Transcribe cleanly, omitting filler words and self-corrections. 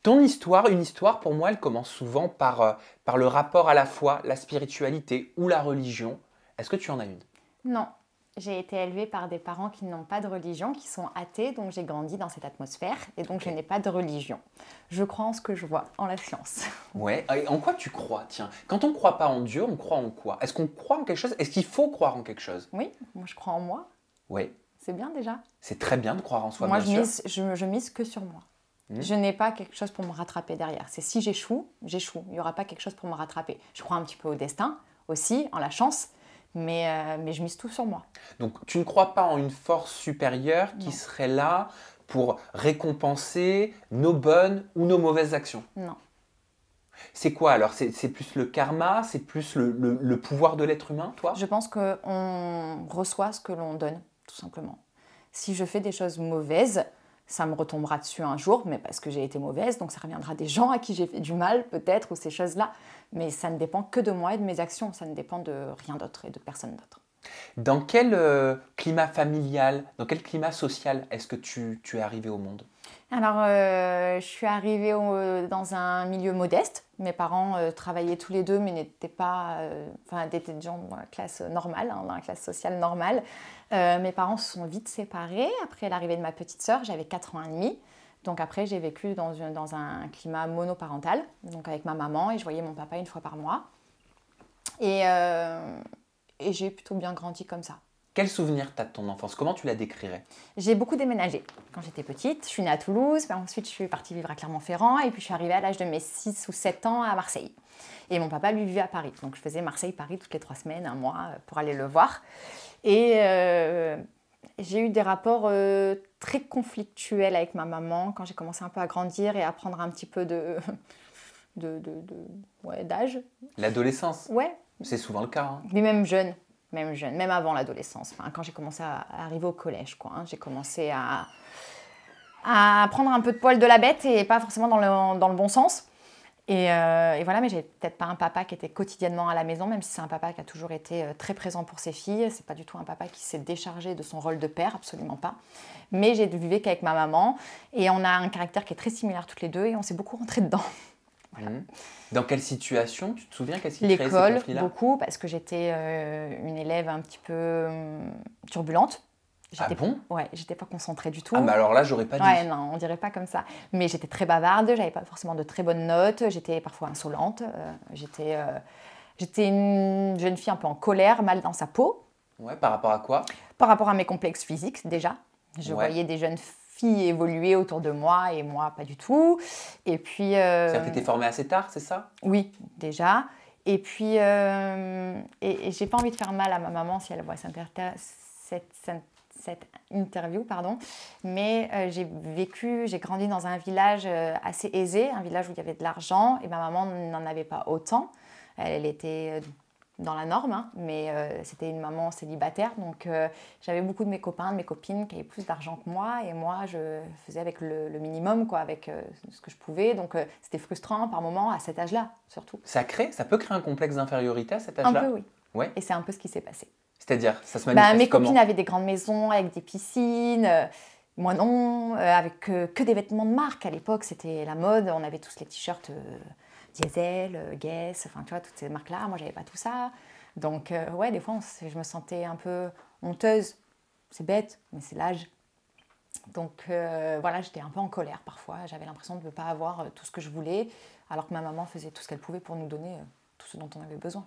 Ton histoire, une histoire, pour moi, elle commence souvent par le rapport à la foi, la spiritualité ou la religion. Est-ce que tu en as une? Non, j'ai été élevée par des parents qui n'ont pas de religion, qui sont athées, donc j'ai grandi dans cette atmosphère et donc je Ok. n'ai pas de religion. Je crois en ce que je vois, en la science. Ouais. Et en quoi tu crois? Tiens, quand on ne croit pas en Dieu, on croit en quoi? Est-ce qu'on croit en quelque chose? Est-ce qu'il faut croire en quelque chose? Oui, moi je crois en moi, Oui. c'est bien déjà. C'est très bien de croire en soi, Moi bien je sûr. mise, je mise que sur moi. Hmm. Je n'ai pas quelque chose pour me rattraper derrière. C'est si j'échoue, j'échoue. Il n'y aura pas quelque chose pour me rattraper. Je crois un petit peu au destin aussi, en la chance, mais je mise tout sur moi. Donc, tu ne crois pas en une force supérieure qui Non, serait là pour récompenser nos bonnes ou nos mauvaises actions? non. C'est quoi alors? C'est plus le karma? C'est plus le pouvoir de l'être humain, toi? Je pense qu'on reçoit ce que l'on donne, tout simplement. Si je fais des choses mauvaises, ça me retombera dessus un jour, mais parce que j'ai été mauvaise, donc ça reviendra des gens à qui j'ai fait du mal, peut-être, ou ces choses-là. Mais ça ne dépend que de moi et de mes actions, ça ne dépend de rien d'autre et de personne d'autre. Dans quel climat familial, dans quel climat social est-ce que tu es arrivé au monde? Alors, je suis arrivée dans un milieu modeste. Mes parents travaillaient tous les deux, mais n'étaient pas, enfin, étaient des gens dans la classe normale, hein, dans la classe sociale normale. Mes parents se sont vite séparés. Après l'arrivée de ma petite sœur, j'avais 4 ans et demi. Donc après, j'ai vécu dans un climat monoparental, donc avec ma maman, et je voyais mon papa une fois par mois. Et, euh, et j'ai plutôt bien grandi comme ça. Quel souvenir t'as de ton enfance? Comment tu la décrirais? J'ai beaucoup déménagé quand j'étais petite. Je suis née à Toulouse, puis ensuite je suis partie vivre à Clermont-Ferrand et puis je suis arrivée à l'âge de mes 6 ou 7 ans à Marseille. Et mon papa, lui, vivait à Paris. Donc je faisais Marseille-Paris toutes les 3 semaines, un mois pour aller le voir. Et j'ai eu des rapports très conflictuels avec ma maman quand j'ai commencé un peu à grandir et à prendre un petit peu ouais, d'âge. L'adolescence, Ouais, c'est souvent le cas, hein. mais même jeune, même avant l'adolescence. Enfin, quand j'ai commencé à arriver au collège, quoi, hein, j'ai commencé à prendre un peu de poil de la bête et pas forcément dans le bon sens. Et voilà, mais j'ai peut-être pas un papa qui était quotidiennement à la maison, même si c'est un papa qui a toujours été très présent pour ses filles. C'est pas du tout un papa qui s'est déchargé de son rôle de père, absolument pas. Mais j'ai vécu qu'avec ma maman et on a un caractère qui est très similaire toutes les deux et on s'est beaucoup rentré dedans. Voilà. Mhm. Dans quelle situation? Tu te souviens qu'est-ce qui créait ces L'école, conflits-là? beaucoup, parce que j'étais une élève un petit peu turbulente. Ah bon? Ouais, j'étais pas concentrée du tout. Ah mais alors là, j'aurais pas dit. Ouais, non, on dirait pas comme ça. Mais j'étais très bavarde, j'avais pas forcément de très bonnes notes, j'étais parfois insolente, j'étais une jeune fille un peu en colère, mal dans sa peau, Ouais, par rapport à quoi? par rapport à mes complexes physiques déjà. Je Ouais. voyais des jeunes filles évoluer autour de moi et moi pas du tout. Et puis... C'est-à-dire que t'étais formée assez tard, c'est ça? Oui, déjà. Et puis, et j'ai pas envie de faire mal à ma maman si elle voit cette interview, pardon. Mais j'ai grandi dans un village assez aisé, un village où il y avait de l'argent, et ma maman n'en avait pas autant. Elle était dans la norme, hein, mais c'était une maman célibataire, donc j'avais beaucoup de mes copains, de mes copines qui avaient plus d'argent que moi, et moi je faisais avec le minimum, quoi, avec ce que je pouvais, donc c'était frustrant par moments à cet âge-là, surtout. Ça peut créer un complexe d'infériorité à cet Un âge-là? peu, oui. Ouais. Et c'est un peu ce qui s'est passé. C'est-à-dire, ça se Bah, manifeste mes comment? copines avaient des grandes maisons avec des piscines, moi non, avec que des vêtements de marque. À l'époque, c'était la mode, on avait tous les t-shirts Diesel, Guess, enfin tu vois, toutes ces marques-là. Moi, j'avais pas tout ça. Donc, ouais, des fois, je me sentais un peu honteuse. C'est bête, mais c'est l'âge. Donc, voilà, j'étais un peu en colère parfois. J'avais l'impression de ne pas avoir tout ce que je voulais, alors que ma maman faisait tout ce qu'elle pouvait pour nous donner tout ce dont on avait besoin.